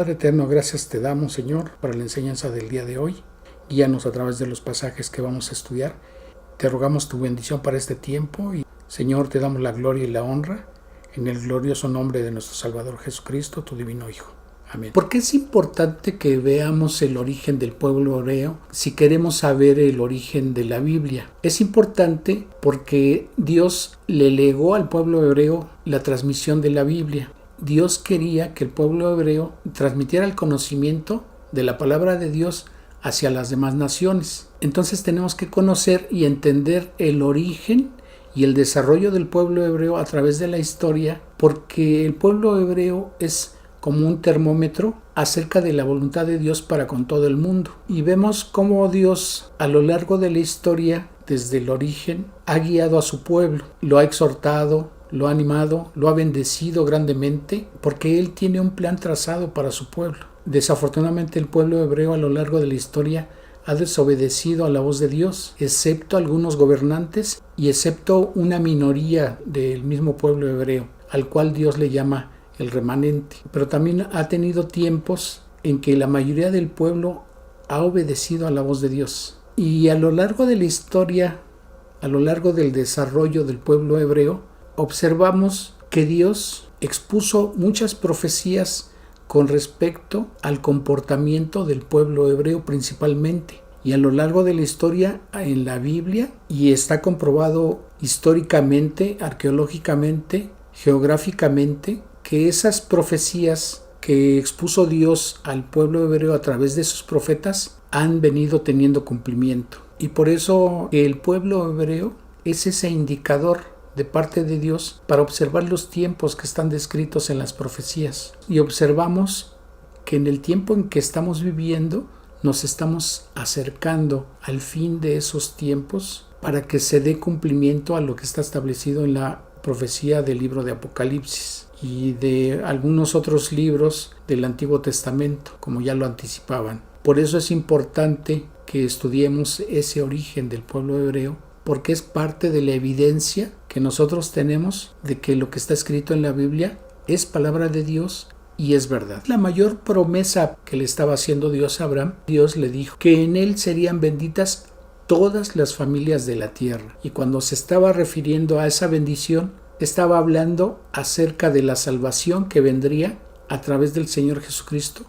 Padre eterno, gracias te damos, Señor, para la enseñanza del día de hoy. Guíanos a través de los pasajes que vamos a estudiar. Te rogamos tu bendición para este tiempo y, Señor, te damos la gloria y la honra en el glorioso nombre de nuestro Salvador Jesucristo, tu divino Hijo. Amén. ¿Por qué es importante que veamos el origen del pueblo hebreo si queremos saber el origen de la Biblia? Es importante porque Dios le legó al pueblo hebreo la transmisión de la Biblia. Dios quería que el pueblo hebreo transmitiera el conocimiento de la palabra de Dios hacia las demás naciones. Entonces tenemos que conocer y entender el origen y el desarrollo del pueblo hebreo a través de la historia, porque el pueblo hebreo es como un termómetro acerca de la voluntad de Dios para con todo el mundo. Y vemos cómo Dios a lo largo de la historia, desde el origen, ha guiado a su pueblo, lo ha exhortado, lo ha animado, lo ha bendecido grandemente, porque Él tiene un plan trazado para su pueblo. Desafortunadamente el pueblo hebreo a lo largo de la historia ha desobedecido a la voz de Dios, excepto algunos gobernantes y excepto una minoría del mismo pueblo hebreo, al cual Dios le llama el remanente. Pero también ha tenido tiempos en que la mayoría del pueblo ha obedecido a la voz de Dios. Y a lo largo de la historia, a lo largo del desarrollo del pueblo hebreo, observamos que Dios expuso muchas profecías con respecto al comportamiento del pueblo hebreo principalmente. Y a lo largo de la historia en la Biblia, y está comprobado históricamente, arqueológicamente, geográficamente, que esas profecías que expuso Dios al pueblo hebreo a través de sus profetas han venido teniendo cumplimiento. Y por eso el pueblo hebreo es ese indicador de parte de Dios para observar los tiempos que están descritos en las profecías. Y observamos que en el tiempo en que estamos viviendo nos estamos acercando al fin de esos tiempos para que se dé cumplimiento a lo que está establecido en la profecía del libro de Apocalipsis y de algunos otros libros del Antiguo Testamento, como ya lo anticipaban. Por eso es importante que estudiemos ese origen del pueblo hebreo, porque es parte de la evidencia que nosotros tenemos de que lo que está escrito en la Biblia es palabra de Dios y es verdad. La mayor promesa que le estaba haciendo Dios a Abraham, Dios le dijo que en él serían benditas todas las familias de la tierra. Y cuando se estaba refiriendo a esa bendición, estaba hablando acerca de la salvación que vendría a través del Señor Jesucristo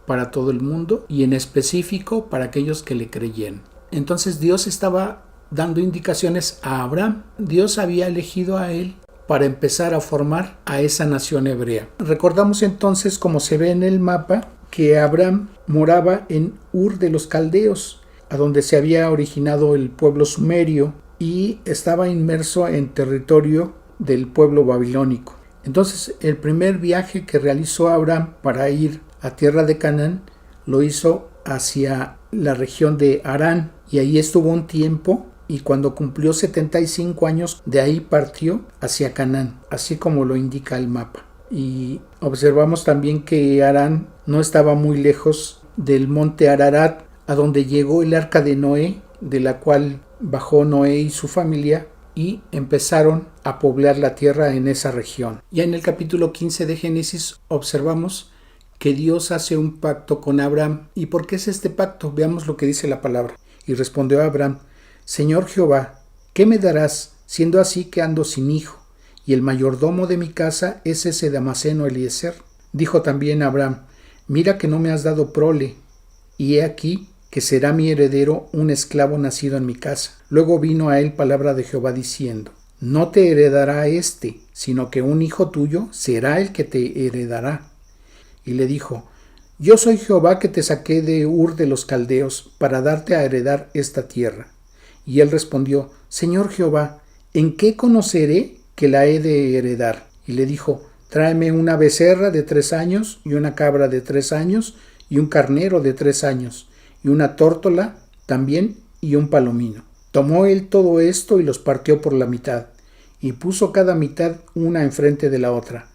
para todo el mundo y en específico para aquellos que le creyeran. Entonces Dios estaba dando indicaciones a Abraham. Dios había elegido a él para empezar a formar a esa nación hebrea. Recordamos entonces, como se ve en el mapa, que Abraham moraba en Ur de los Caldeos, a donde se había originado el pueblo sumerio y estaba inmerso en territorio del pueblo babilónico. Entonces, el primer viaje que realizó Abraham para ir a tierra de Canaán lo hizo hacia la región de Harán y ahí estuvo un tiempo. Y cuando cumplió 75 años, de ahí partió hacia Canaán, así como lo indica el mapa. Y observamos también que Harán no estaba muy lejos del monte Ararat, a donde llegó el arca de Noé, de la cual bajó Noé y su familia, y empezaron a poblar la tierra en esa región. Ya en el capítulo 15 de Génesis observamos que Dios hace un pacto con Abraham. ¿Y por qué es este pacto? Veamos lo que dice la palabra. Y respondió Abraham: Señor Jehová, ¿qué me darás, siendo así que ando sin hijo, y el mayordomo de mi casa es ese Damaseno Eliezer? Dijo también Abraham: Mira que no me has dado prole, y he aquí que será mi heredero un esclavo nacido en mi casa. Luego vino a él palabra de Jehová diciendo: No te heredará éste, sino que un hijo tuyo será el que te heredará. Y le dijo: Yo soy Jehová que te saqué de Ur de los Caldeos para darte a heredar esta tierra. Y él respondió: Señor Jehová, ¿en qué conoceré que la he de heredar? Y le dijo: Tráeme una becerra de 3 años, y una cabra de 3 años, y un carnero de 3 años, y una tórtola también, y un palomino. Tomó él todo esto y los partió por la mitad, y puso cada mitad una enfrente de la otra,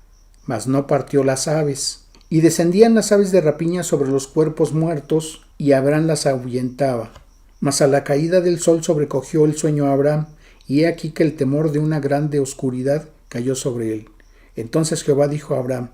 mas no partió las aves. Y descendían las aves de rapiña sobre los cuerpos muertos, y Abraham las ahuyentaba. Mas a la caída del sol sobrecogió el sueño a Abraham, y he aquí que el temor de una grande oscuridad cayó sobre él. Entonces Jehová dijo a Abraham: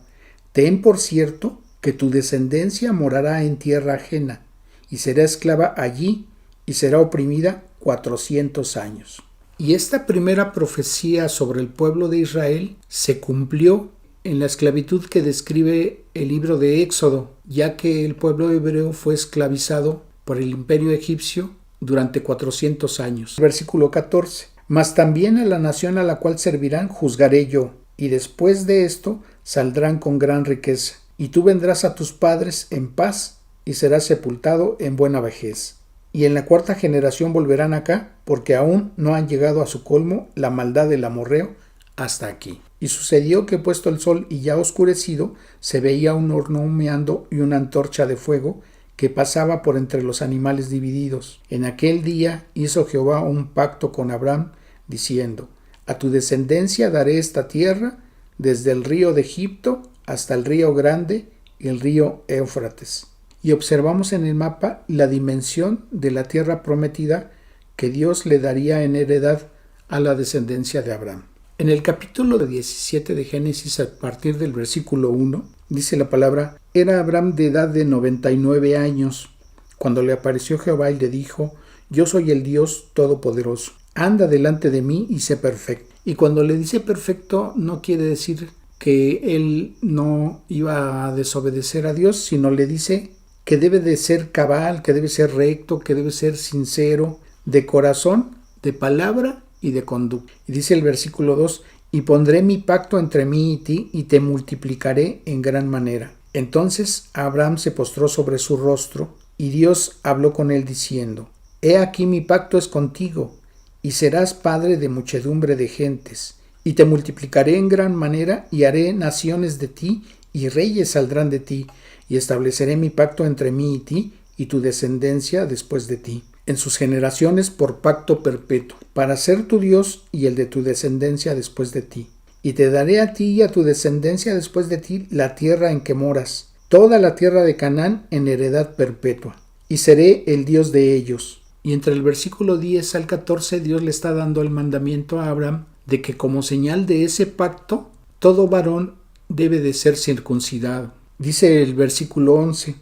Ten por cierto que tu descendencia morará en tierra ajena, y será esclava allí, y será oprimida 400 años. Y esta primera profecía sobre el pueblo de Israel se cumplió en la esclavitud que describe el libro de Éxodo, ya que el pueblo hebreo fue esclavizado por el imperio egipcio durante 400 años. Versículo 14. Mas también a la nación a la cual servirán juzgaré yo, y después de esto saldrán con gran riqueza. Y tú vendrás a tus padres en paz, y serás sepultado en buena vejez. Y en la cuarta generación volverán acá, porque aún no han llegado a su colmo la maldad del amorreo hasta aquí. Y sucedió que puesto el sol y ya oscurecido, se veía un horno humeando y una antorcha de fuego que pasaba por entre los animales divididos. En aquel día hizo Jehová un pacto con Abraham, diciendo: a tu descendencia daré esta tierra, desde el río de Egipto hasta el río Grande y el río Éufrates. Y observamos en el mapa la dimensión de la tierra prometida que Dios le daría en heredad a la descendencia de Abraham. En el capítulo 17 de Génesis, a partir del versículo 1, dice la palabra: era Abraham de edad de 99 años, cuando le apareció Jehová y le dijo: yo soy el Dios Todopoderoso, anda delante de mí y sé perfecto. Y cuando le dice perfecto, no quiere decir que él no iba a desobedecer a Dios, sino le dice que debe de ser cabal, que debe ser recto, que debe ser sincero, de corazón, de palabra y de conducta. Y dice el versículo 2: y pondré mi pacto entre mí y ti, y te multiplicaré en gran manera. Entonces Abraham se postró sobre su rostro, y Dios habló con él diciendo: he aquí mi pacto es contigo, y serás padre de muchedumbre de gentes, y te multiplicaré en gran manera, y haré naciones de ti, y reyes saldrán de ti, y estableceré mi pacto entre mí y ti, y tu descendencia después de ti, en sus generaciones por pacto perpetuo, para ser tu Dios y el de tu descendencia después de ti. Y te daré a ti y a tu descendencia después de ti la tierra en que moras, toda la tierra de Canaán en heredad perpetua, y seré el Dios de ellos. Y entre el versículo 10 al 14 Dios le está dando el mandamiento a Abraham de que como señal de ese pacto, todo varón debe de ser circuncidado. Dice el versículo 11: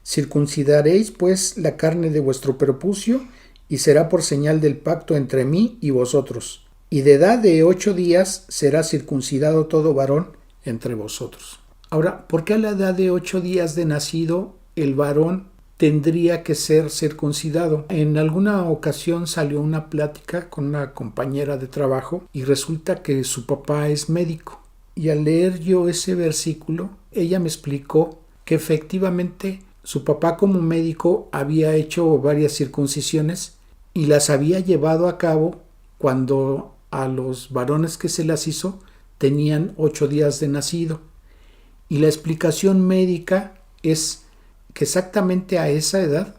circuncidaréis pues la carne de vuestro prepucio, y será por señal del pacto entre mí y vosotros. Y de edad de 8 días será circuncidado todo varón entre vosotros. Ahora, ¿por qué a la edad de 8 días de nacido el varón tendría que ser circuncidado? En alguna ocasión salió una plática con una compañera de trabajo y resulta que su papá es médico. Y al leer yo ese versículo, ella me explicó que efectivamente su papá como médico había hecho varias circuncisiones y las había llevado a cabo cuando a los varones que se las hizo tenían 8 días de nacido. Y la explicación médica es que exactamente a esa edad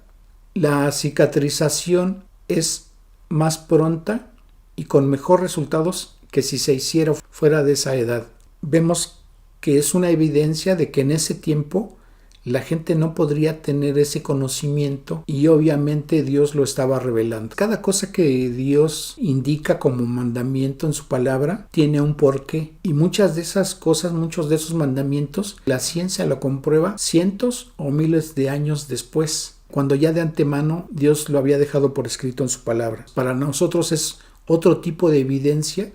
la cicatrización es más pronta y con mejores resultados que si se hiciera fuera de esa edad. Vemos que es una evidencia de que en ese tiempo la gente no podría tener ese conocimiento y obviamente Dios lo estaba revelando. Cada cosa que Dios indica como mandamiento en su palabra tiene un porqué, y muchas de esas cosas, muchos de esos mandamientos, la ciencia lo comprueba cientos o miles de años después, cuando ya de antemano Dios lo había dejado por escrito en su palabra. Para nosotros es otro tipo de evidencia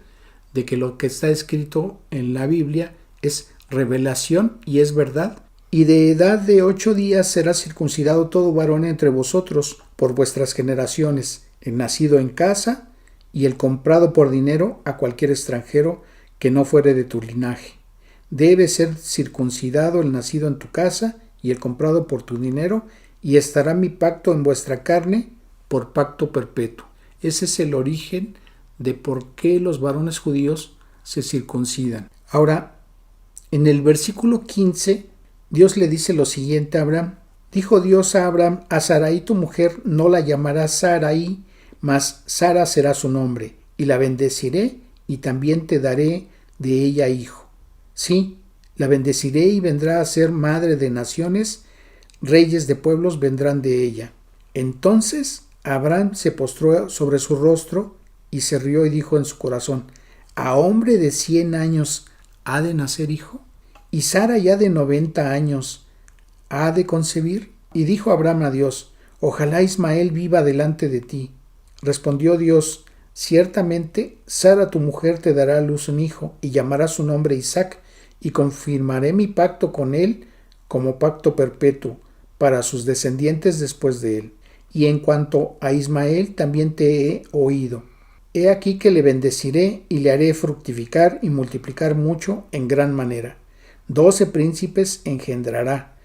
de que lo que está escrito en la Biblia es revelación y es verdad. Y de edad de 8 días será circuncidado todo varón entre vosotros por vuestras generaciones, el nacido en casa y el comprado por dinero a cualquier extranjero que no fuere de tu linaje. Debe ser circuncidado el nacido en tu casa y el comprado por tu dinero, y estará mi pacto en vuestra carne por pacto perpetuo. Ese es el origen de por qué los varones judíos se circuncidan. Ahora, en el versículo 15, Dios le dice lo siguiente a Abraham: dijo Dios a Abraham: a Sarai tu mujer no la llamarás Sarai, mas Sara será su nombre, y la bendeciré, y también te daré de ella hijo. Sí, la bendeciré y vendrá a ser madre de naciones, reyes de pueblos vendrán de ella. Entonces Abraham se postró sobre su rostro y se rió y dijo en su corazón: ¿a hombre de 100 años ha de nacer hijo? Y Sara ya de 90 años, ha de concebir? Y dijo Abraham a Dios: ojalá Ismael viva delante de ti. Respondió Dios: ciertamente Sara tu mujer te dará a luz un hijo, y llamará su nombre Isaac, y confirmaré mi pacto con él como pacto perpetuo, para sus descendientes después de él. Y en cuanto a Ismael, también te he oído. He aquí que le bendeciré, y le haré fructificar y multiplicar mucho en gran manera. 12 príncipes engendrará,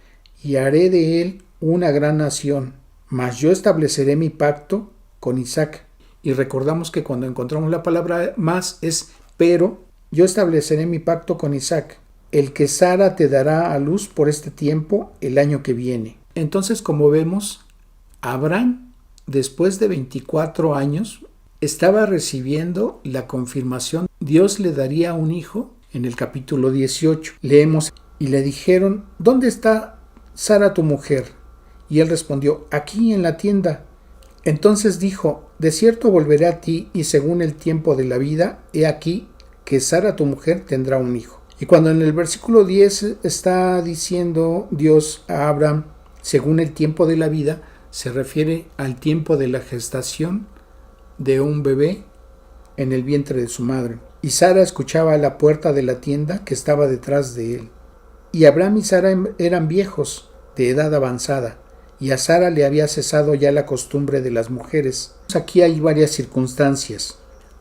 y haré de él una gran nación. Mas yo estableceré mi pacto con Isaac. Y recordamos que cuando encontramos la palabra más es pero. Yo estableceré mi pacto con Isaac, el que Sara te dará a luz por este tiempo el año que viene. Entonces, como vemos, Abraham, después de 24 años, estaba recibiendo la confirmación. Dios le daría un hijo. En el capítulo 18 leemos: y le dijeron: ¿dónde está Sara tu mujer? Y él respondió: aquí en la tienda. Entonces dijo: de cierto volveré a ti, y según el tiempo de la vida, he aquí que Sara tu mujer tendrá un hijo. Y cuando en el versículo 10 está diciendo Dios a Abraham, según el tiempo de la vida, se refiere al tiempo de la gestación de un bebé en el vientre de su madre. Y Sara escuchaba a la puerta de la tienda que estaba detrás de él. Y Abraham y Sara eran viejos, de edad avanzada, y a Sara le había cesado ya la costumbre de las mujeres. Aquí hay varias circunstancias.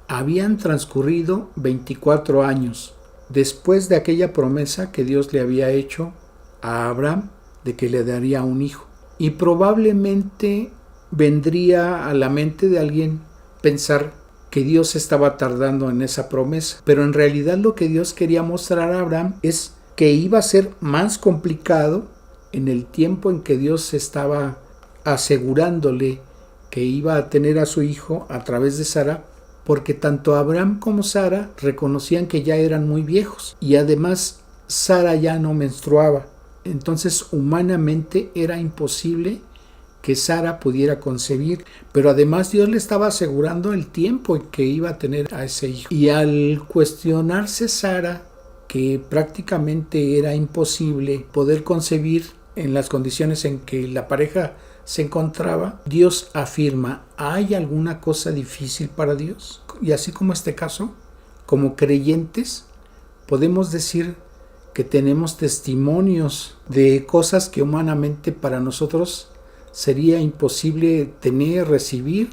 Habían transcurrido 24 años después de aquella promesa que Dios le había hecho a Abraham de que le daría un hijo. Y probablemente vendría a la mente de alguien pensar que Dios estaba tardando en esa promesa. Pero en realidad lo que Dios quería mostrar a Abraham es que iba a ser más complicado en el tiempo en que Dios estaba asegurándole que iba a tener a su hijo a través de Sara, porque tanto Abraham como Sara reconocían que ya eran muy viejos y además Sara ya no menstruaba. Entonces humanamente era imposible que Sara pudiera concebir, pero además Dios le estaba asegurando el tiempo en que iba a tener a ese hijo. Y al cuestionarse Sara que prácticamente era imposible poder concebir en las condiciones en que la pareja se encontraba, Dios afirma: ¿hay alguna cosa difícil para Dios? Y así como este caso, como creyentes, podemos decir que tenemos testimonios de cosas que humanamente para nosotros sería imposible tener, recibir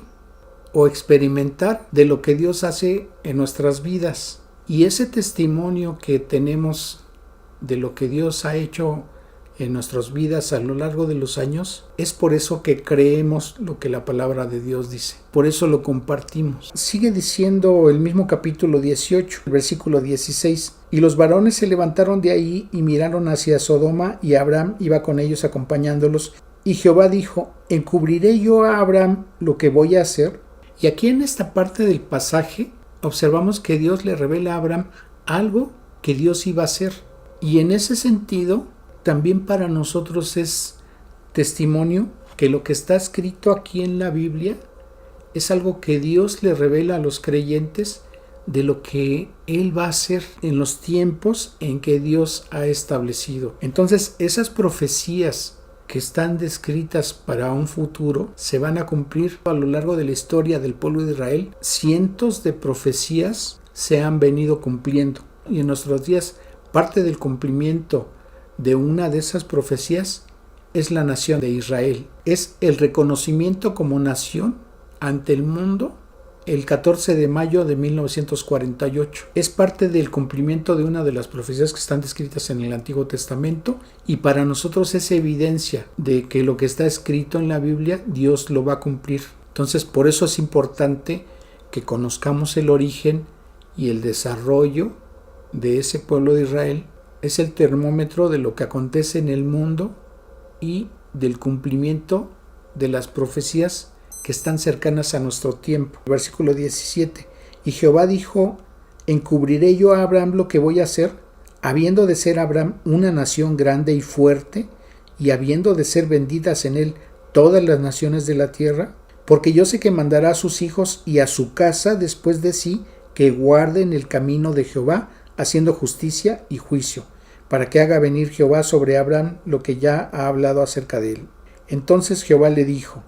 o experimentar de lo que Dios hace en nuestras vidas. Y ese testimonio que tenemos de lo que Dios ha hecho en nuestras vidas a lo largo de los años, es por eso que creemos lo que la palabra de Dios dice. Por eso lo compartimos. Sigue diciendo el mismo capítulo 18, versículo 16. Y los varones se levantaron de ahí y miraron hacia Sodoma, y Abraham iba con ellos acompañándolos. Y Jehová dijo: ¿encubriré yo a Abraham lo que voy a hacer? Y aquí en esta parte del pasaje observamos que Dios le revela a Abraham algo que Dios iba a hacer. Y en ese sentido, también para nosotros es testimonio que lo que está escrito aquí en la Biblia es algo que Dios le revela a los creyentes de lo que Él va a hacer en los tiempos en que Dios ha establecido. Entonces, esas profecías que están descritas para un futuro se van a cumplir a lo largo de la historia del pueblo de Israel. Cientos de profecías se han venido cumpliendo, y en nuestros días parte del cumplimiento de una de esas profecías es la nación de Israel. Es el reconocimiento como nación ante el mundo el 14 de mayo de 1948. Es parte del cumplimiento de una de las profecías que están descritas en el Antiguo Testamento, y para nosotros es evidencia de que lo que está escrito en la Biblia Dios lo va a cumplir. Entonces, por eso es importante que conozcamos el origen y el desarrollo de ese pueblo de Israel. Es el termómetro de lo que acontece en el mundo y del cumplimiento de las profecías que están cercanas a nuestro tiempo. Versículo 17. Y Jehová dijo: ¿encubriré yo a Abraham lo que voy a hacer? Habiendo de ser Abraham una nación grande y fuerte, y habiendo de ser benditas en él todas las naciones de la tierra, porque yo sé que mandará a sus hijos y a su casa después de sí que guarden el camino de Jehová, haciendo justicia y juicio, para que haga venir Jehová sobre Abraham lo que ya ha hablado acerca de él. Entonces Jehová le dijo: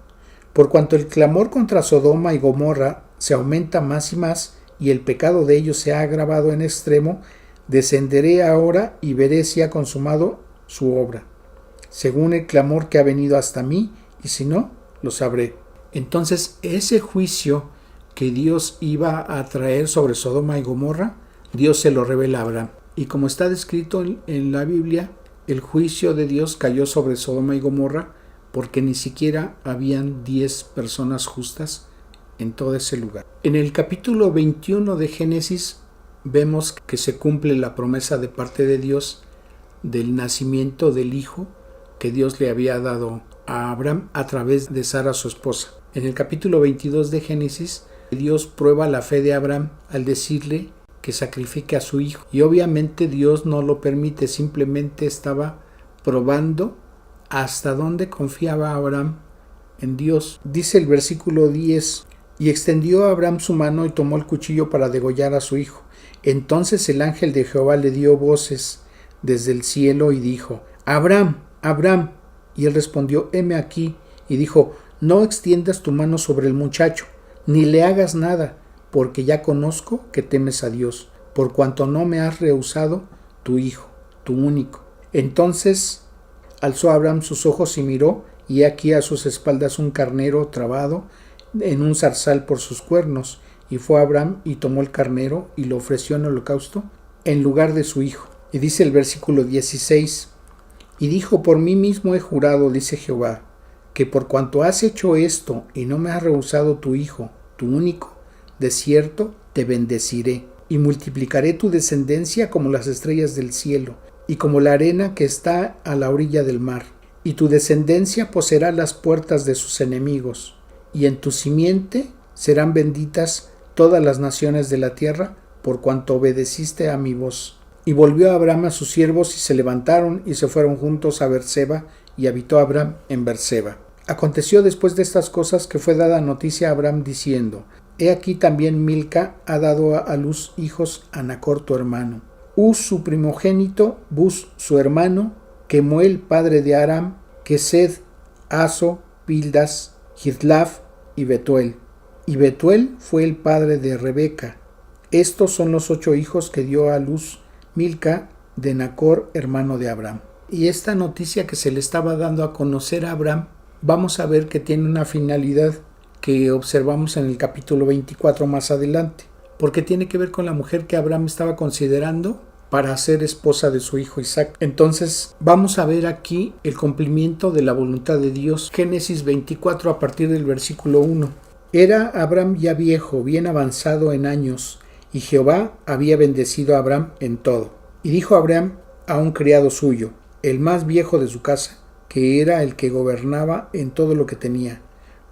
por cuanto el clamor contra Sodoma y Gomorra se aumenta más y más, y el pecado de ellos se ha agravado en extremo, descenderé ahora y veré si ha consumado su obra, según el clamor que ha venido hasta mí, y si no, lo sabré. Entonces, ese juicio que Dios iba a traer sobre Sodoma y Gomorra, Dios se lo revela a Abraham. Y como está descrito en la Biblia, el juicio de Dios cayó sobre Sodoma y Gomorra porque ni siquiera habían 10 personas justas en todo ese lugar. En el capítulo 21 de Génesis vemos que se cumple la promesa de parte de Dios del nacimiento del hijo que Dios le había dado a Abraham a través de Sara, su esposa. En el capítulo 22 de Génesis, Dios prueba la fe de Abraham al decirle que sacrifique a su hijo. Y obviamente Dios no lo permite, simplemente estaba probando hasta dónde confiaba Abraham en Dios. Dice el versículo 10: y extendió a Abraham su mano y tomó el cuchillo para degollar a su hijo. Entonces el ángel de Jehová le dio voces desde el cielo y dijo: Abraham, Abraham. Y él respondió: heme aquí. Y dijo: no extiendas tu mano sobre el muchacho, ni le hagas nada, porque ya conozco que temes a Dios, por cuanto no me has rehusado tu hijo, tu único. Entonces alzó Abraham sus ojos y miró, y aquí a sus espaldas un carnero trabado en un zarzal por sus cuernos. Y fue Abraham y tomó el carnero y lo ofreció en holocausto en lugar de su hijo. Y dice el versículo 16: y dijo: por mí mismo he jurado, dice Jehová, que por cuanto has hecho esto y no me has rehusado tu hijo, tu único, de cierto te bendeciré y multiplicaré tu descendencia como las estrellas del cielo y como la arena que está a la orilla del mar. Y tu descendencia poseerá las puertas de sus enemigos, y en tu simiente serán benditas todas las naciones de la tierra, por cuanto obedeciste a mi voz. Y volvió Abraham a sus siervos, y se levantaron y se fueron juntos a Berseba, y habitó Abraham en Berseba. Aconteció después de estas cosas que fue dada noticia a Abraham diciendo: he aquí también Milca ha dado a luz hijos a Nachor tu hermano, Uz su primogénito, Buz su hermano, Kemuel padre de Aram, Kesed, Aso, Pildas, Gidlaf y Betuel. Y Betuel fue el padre de Rebeca. Estos son los 8 hijos que dio a luz Milca de Nachor, hermano de Abraham. Y esta noticia que se le estaba dando a conocer a Abraham, vamos a ver que tiene una finalidad que observamos en el capítulo 24 más adelante, porque tiene que ver con la mujer que Abraham estaba considerando para ser esposa de su hijo Isaac. Entonces vamos a ver aquí el cumplimiento de la voluntad de Dios. Génesis 24 a partir del versículo 1. Era Abraham ya viejo, bien avanzado en años, y Jehová había bendecido a Abraham en todo. Y dijo Abraham a un criado suyo, el más viejo de su casa, que era el que gobernaba en todo lo que tenía: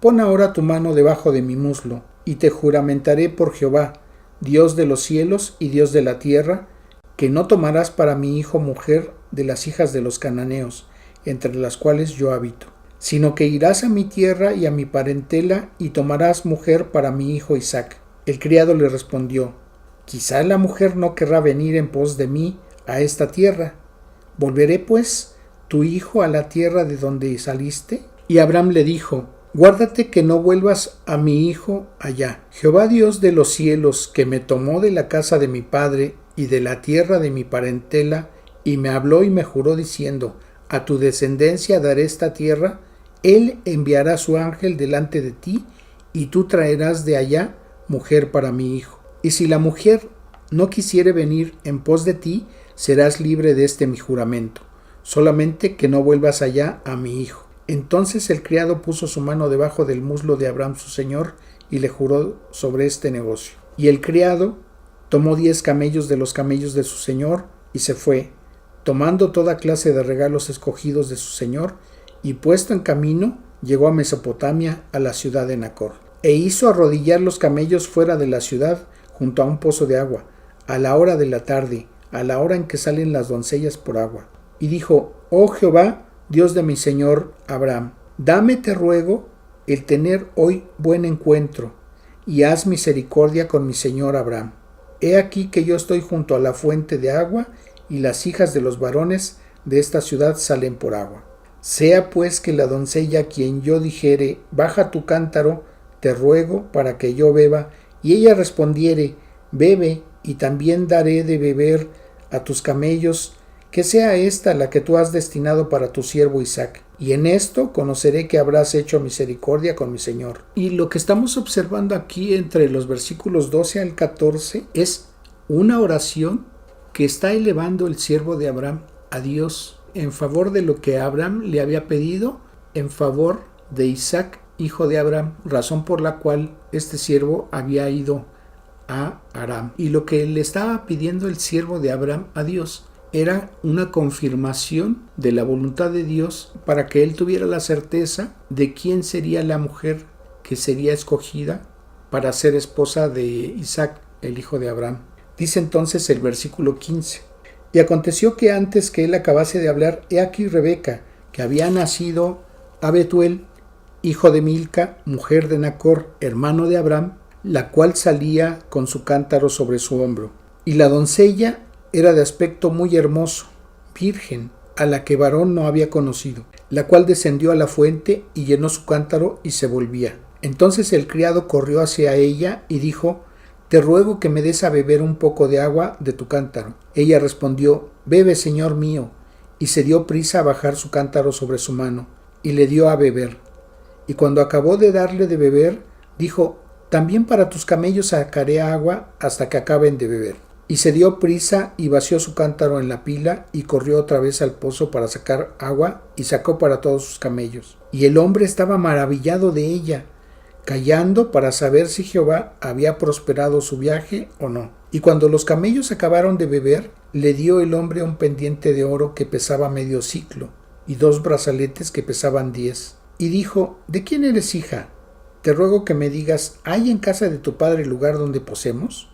pon ahora tu mano debajo de mi muslo, y te juramentaré por Jehová, Dios de los cielos y Dios de la tierra, que no tomarás para mi hijo mujer de las hijas de los cananeos, entre las cuales yo habito, sino que irás a mi tierra y a mi parentela y tomarás mujer para mi hijo Isaac. El criado le respondió: quizá la mujer no querrá venir en pos de mí a esta tierra. ¿Volveré pues tu hijo a la tierra de donde saliste? Y Abraham le dijo: guárdate que no vuelvas a mi hijo allá. Jehová Dios de los cielos, que me tomó de la casa de mi padre y de la tierra de mi parentela, y me habló y me juró diciendo: a tu descendencia daré esta tierra, él enviará su ángel delante de ti, y tú traerás de allá mujer para mi hijo. Y si la mujer no quisiere venir en pos de ti, serás libre de este mi juramento, solamente que no vuelvas allá a mi hijo. Entonces el criado puso su mano debajo del muslo de Abraham su señor, y le juró sobre este negocio. Y el criado tomó 10 camellos de los camellos de su señor, y se fue, tomando toda clase de regalos escogidos de su señor, y puesto en camino, llegó a Mesopotamia, a la ciudad de Nachor. E hizo arrodillar los camellos fuera de la ciudad, junto a un pozo de agua, a la hora de la tarde, a la hora en que salen las doncellas por agua. Y dijo: oh Jehová, Dios de mi señor Abraham, dame, te ruego, el tener hoy buen encuentro, y haz misericordia con mi señor Abraham. He aquí que yo estoy junto a la fuente de agua, y las hijas de los varones de esta ciudad salen por agua. Sea pues que la doncella a quien yo dijere, baja tu cántaro, te ruego para que yo beba, y ella respondiere, bebe, y también daré de beber a tus camellos, que sea esta la que tú has destinado para tu siervo Isaac. Y en esto conoceré que habrás hecho misericordia con mi señor. Y lo que estamos observando aquí entre los versículos 12 al 14 es una oración que está elevando el siervo de Abraham a Dios en favor de lo que Abraham le había pedido, en favor de Isaac, hijo de Abraham, razón por la cual este siervo había ido a Aram. Y lo que le estaba pidiendo el siervo de Abraham a Dios era una confirmación de la voluntad de Dios para que él tuviera la certeza de quién sería la mujer que sería escogida para ser esposa de Isaac, el hijo de Abraham. Dice entonces el versículo 15: y aconteció que antes que él acabase de hablar, he aquí Rebeca, que había nacido a Betuel, hijo de Milca, mujer de Nacor, hermano de Abraham, la cual salía con su cántaro sobre su hombro. Y la doncella era de aspecto muy hermoso, virgen, a la que varón no había conocido, la cual descendió a la fuente y llenó su cántaro y se volvía. Entonces el criado corrió hacia ella y dijo: te ruego que me des a beber un poco de agua de tu cántaro. Ella respondió: bebe, señor mío, y se dio prisa a bajar su cántaro sobre su mano, y le dio a beber. Y cuando acabó de darle de beber, dijo: también para tus camellos sacaré agua hasta que acaben de beber. Y se dio prisa y vació su cántaro en la pila y corrió otra vez al pozo para sacar agua y sacó para todos sus camellos. Y el hombre estaba maravillado de ella, callando para saber si Jehová había prosperado su viaje o no. Y cuando los camellos acabaron de beber, le dio el hombre un pendiente de oro que pesaba medio siclo y 2 brazaletes que pesaban 10. Y dijo: ¿de quién eres hija? Te ruego que me digas, ¿hay en casa de tu padre lugar donde posemos?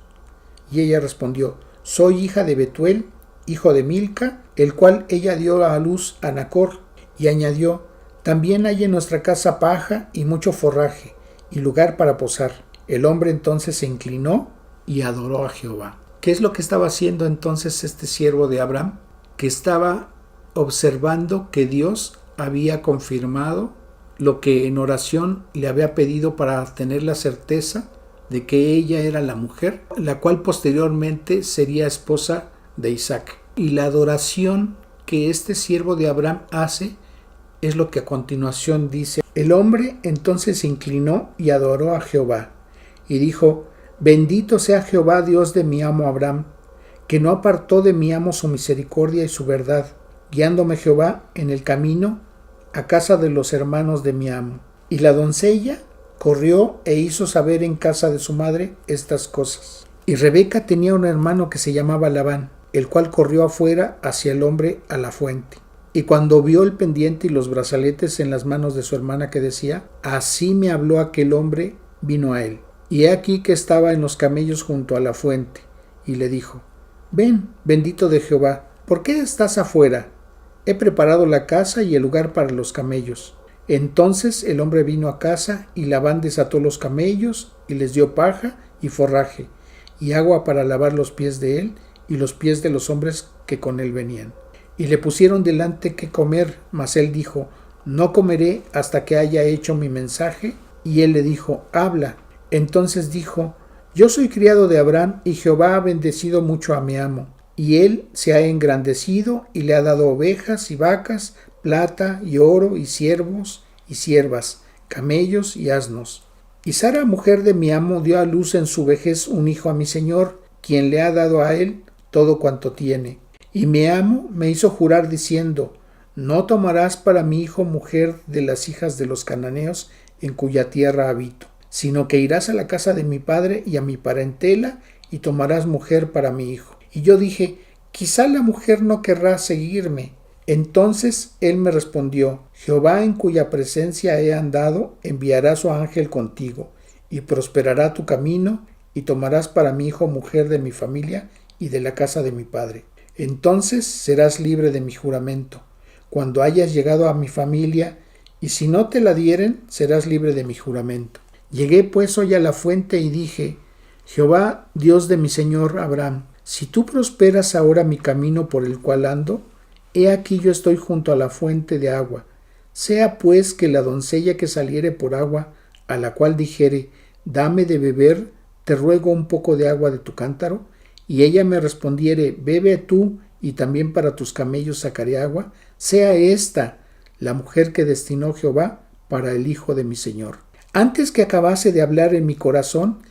Y ella respondió: soy hija de Betuel, hijo de Milca, el cual ella dio a luz a Nacor. Y añadió: también hay en nuestra casa paja y mucho forraje, y lugar para posar. El hombre entonces se inclinó y adoró a Jehová. ¿Qué es lo que estaba haciendo entonces este siervo de Abraham? Que estaba observando que Dios había confirmado lo que en oración le había pedido para tener la certeza de que ella era la mujer, la cual posteriormente sería esposa de Isaac. Y la adoración que este siervo de Abraham hace es lo que a continuación dice: el hombre entonces se inclinó y adoró a Jehová, y dijo: bendito sea Jehová, Dios de mi amo Abraham, que no apartó de mi amo su misericordia y su verdad, guiándome Jehová en el camino a casa de los hermanos de mi amo. Y la doncella corrió e hizo saber en casa de su madre estas cosas. Y Rebeca tenía un hermano que se llamaba Labán, el cual corrió afuera hacia el hombre a la fuente. Y cuando vio el pendiente y los brazaletes en las manos de su hermana, que decía: así me habló aquel hombre, vino a él. Y he aquí que estaba en los camellos junto a la fuente. Y le dijo: ven, bendito de Jehová, ¿por qué estás afuera? He preparado la casa y el lugar para los camellos. Entonces el hombre vino a casa, y Labán desató los camellos, y les dio paja y forraje, y agua para lavar los pies de él, y los pies de los hombres que con él venían. Y le pusieron delante que comer, mas él dijo: no comeré hasta que haya hecho mi mensaje. Y él le dijo: habla. Entonces dijo: yo soy criado de Abraham, y Jehová ha bendecido mucho a mi amo, y él se ha engrandecido, y le ha dado ovejas y vacas, plata y oro, y siervos y siervas, camellos y asnos. Y Sara, mujer de mi amo, dio a luz en su vejez un hijo a mi señor, quien le ha dado a él todo cuanto tiene. Y mi amo me hizo jurar diciendo: no tomarás para mi hijo mujer de las hijas de los cananeos en cuya tierra habito, sino que irás a la casa de mi padre y a mi parentela, y tomarás mujer para mi hijo. Y yo dije: quizá la mujer no querrá seguirme. Entonces él me respondió: Jehová, en cuya presencia he andado, enviará su ángel contigo, y prosperará tu camino, y tomarás para mi hijo mujer de mi familia y de la casa de mi padre. Entonces serás libre de mi juramento, cuando hayas llegado a mi familia, y si no te la dieren, serás libre de mi juramento. Llegué pues hoy a la fuente y dije: Jehová, Dios de mi señor Abraham, si tú prosperas ahora mi camino por el cual ando, he aquí yo estoy junto a la fuente de agua. Sea pues que la doncella que saliere por agua, a la cual dijere, dame de beber, te ruego un poco de agua de tu cántaro, y ella me respondiere, bebe tú, y también para tus camellos sacaré agua, sea esta la mujer que destinó Jehová para el hijo de mi señor. Antes que acabase de hablar en mi corazón,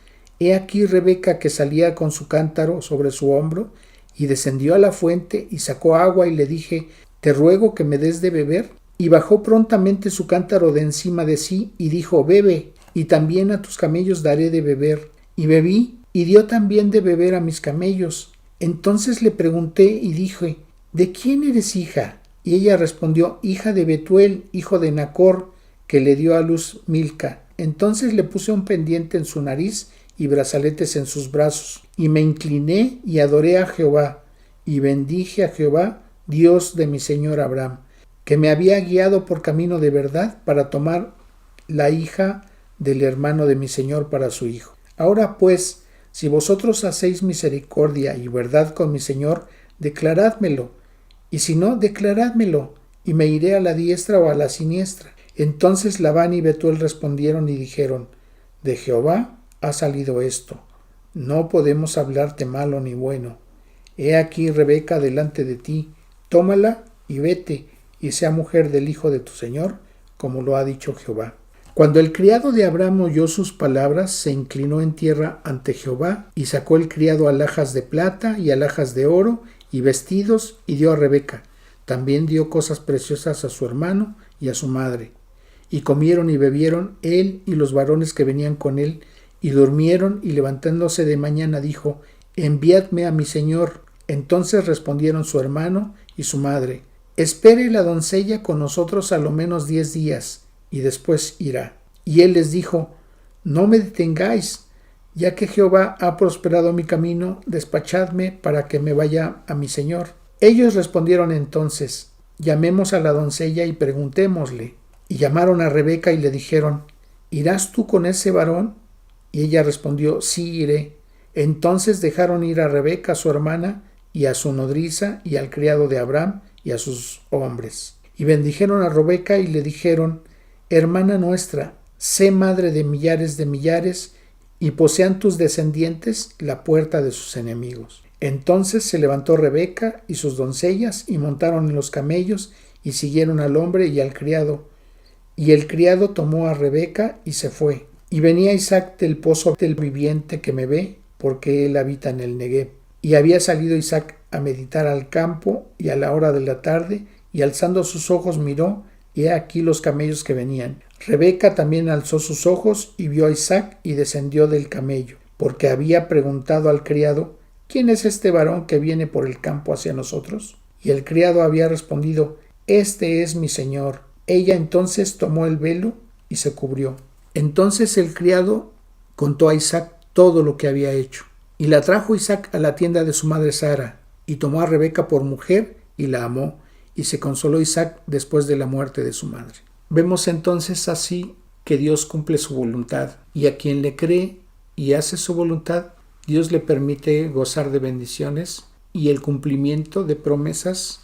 he aquí Rebeca que salía con su cántaro sobre su hombro, y descendió a la fuente y sacó agua, y le dije, te ruego que me des de beber. Y bajó prontamente su cántaro de encima de sí, y dijo, bebe, y también a tus camellos daré de beber. Y bebí, y dio también de beber a mis camellos. Entonces le pregunté y dije, ¿de quién eres hija? Y ella respondió, hija de Betuel, hijo de Nacor, que le dio a luz Milca. Entonces le puse un pendiente en su nariz y brazaletes en sus brazos, y me incliné y adoré a Jehová, y bendije a Jehová, Dios de mi señor Abraham, que me había guiado por camino de verdad para tomar la hija del hermano de mi señor para su hijo. Ahora pues, si vosotros hacéis misericordia y verdad con mi señor, declarádmelo, y si no, declarádmelo, y me iré a la diestra o a la siniestra. Entonces Labán y Betuel respondieron y dijeron, de Jehová ha salido esto, no podemos hablarte malo ni bueno. He aquí Rebeca delante de ti, tómala y vete, y sea mujer del hijo de tu señor, como lo ha dicho Jehová. Cuando el criado de Abraham oyó sus palabras, se inclinó en tierra ante Jehová, y sacó el criado alhajas de plata y alhajas de oro, y vestidos, y dio a Rebeca. También dio cosas preciosas a su hermano y a su madre. Y comieron y bebieron él y los varones que venían con él, y durmieron, y levantándose de mañana dijo, enviadme a mi señor. Entonces respondieron su hermano y su madre, espere la doncella con nosotros a lo menos 10 días, y después irá. Y él les dijo, no me detengáis, ya que Jehová ha prosperado mi camino, despachadme para que me vaya a mi señor. Ellos respondieron entonces, llamemos a la doncella y preguntémosle. Y llamaron a Rebeca y le dijeron, ¿irás tú con ese varón? Y ella respondió, sí iré. Entonces dejaron ir a Rebeca, su hermana, y a su nodriza, y al criado de Abraham, y a sus hombres. Y bendijeron a Rebeca y le dijeron, hermana nuestra, sé madre de millares, y posean tus descendientes la puerta de sus enemigos. Entonces se levantó Rebeca y sus doncellas, y montaron en los camellos, y siguieron al hombre y al criado. Y el criado tomó a Rebeca y se fue. Y venía Isaac del pozo del viviente que me ve, porque él habita en el Negueb. Y había salido Isaac a meditar al campo, y a la hora de la tarde, y alzando sus ojos miró, y he aquí los camellos que venían. Rebeca también alzó sus ojos, y vio a Isaac, y descendió del camello, porque había preguntado al criado, ¿quién es este varón que viene por el campo hacia nosotros? Y el criado había respondido, este es mi señor. Ella entonces tomó el velo y se cubrió. Entonces el criado contó a Isaac todo lo que había hecho. Y la trajo Isaac a la tienda de su madre Sara, y tomó a Rebeca por mujer, y la amó, y se consoló Isaac después de la muerte de su madre. Vemos entonces así que Dios cumple su voluntad, y a quien le cree y hace su voluntad, Dios le permite gozar de bendiciones y el cumplimiento de promesas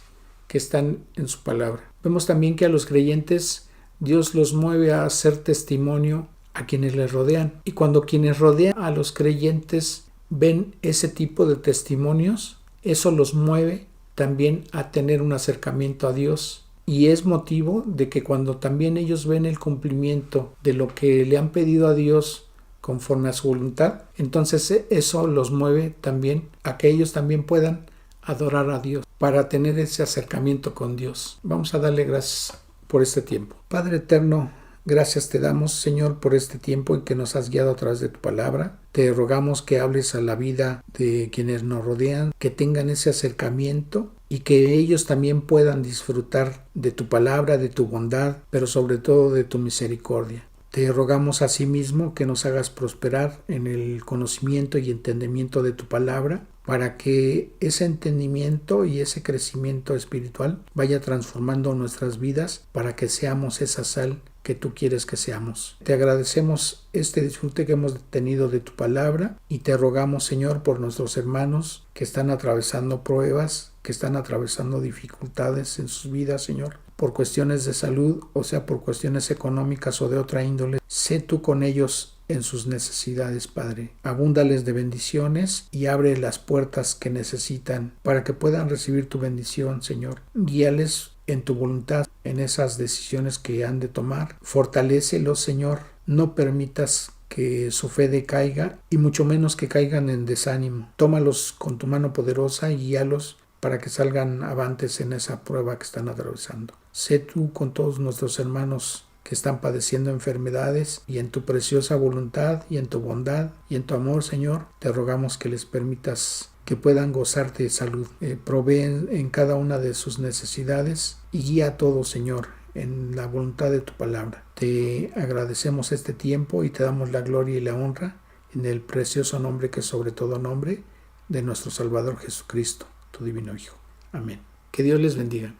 que están en su palabra. Vemos también que a los creyentes Dios los mueve a hacer testimonio a quienes les rodean. Y cuando quienes rodean a los creyentes ven ese tipo de testimonios, eso los mueve también a tener un acercamiento a Dios. Y es motivo de que cuando también ellos ven el cumplimiento de lo que le han pedido a Dios conforme a su voluntad, entonces eso los mueve también a que ellos también puedan adorar a Dios para tener ese acercamiento con Dios. Vamos a darle gracias por este tiempo. Padre eterno, gracias te damos, Señor, por este tiempo en que nos has guiado a través de tu palabra. Te rogamos que hables a la vida de quienes nos rodean, que tengan ese acercamiento y que ellos también puedan disfrutar de tu palabra, de tu bondad, pero sobre todo de tu misericordia. Te rogamos asimismo que nos hagas prosperar en el conocimiento y entendimiento de tu palabra, para que ese entendimiento y ese crecimiento espiritual vaya transformando nuestras vidas, para que seamos esa sal que tú quieres que seamos. Te agradecemos este disfrute que hemos tenido de tu palabra y te rogamos, Señor, por nuestros hermanos que están atravesando pruebas, que están atravesando dificultades en sus vidas, Señor, por cuestiones de salud, o sea, por cuestiones económicas o de otra índole. Sé tú con ellos en sus necesidades, Padre. Abúndales de bendiciones y abre las puertas que necesitan para que puedan recibir tu bendición, Señor. Guíales en tu voluntad, en esas decisiones que han de tomar. Fortalécelos, Señor. No permitas que su fe decaiga y mucho menos que caigan en desánimo. Tómalos con tu mano poderosa y guíalos para que salgan avantes en esa prueba que están atravesando. Sé tú con todos nuestros hermanos que están padeciendo enfermedades y en tu preciosa voluntad y en tu bondad y en tu amor, Señor, te rogamos que les permitas que puedan gozar de salud. Provee en cada una de sus necesidades y guía a todos, Señor, en la voluntad de tu palabra. Te agradecemos este tiempo y te damos la gloria y la honra en el precioso nombre que es sobre todo nombre de nuestro Salvador Jesucristo, tu divino Hijo. Amén. Que Dios les bendiga.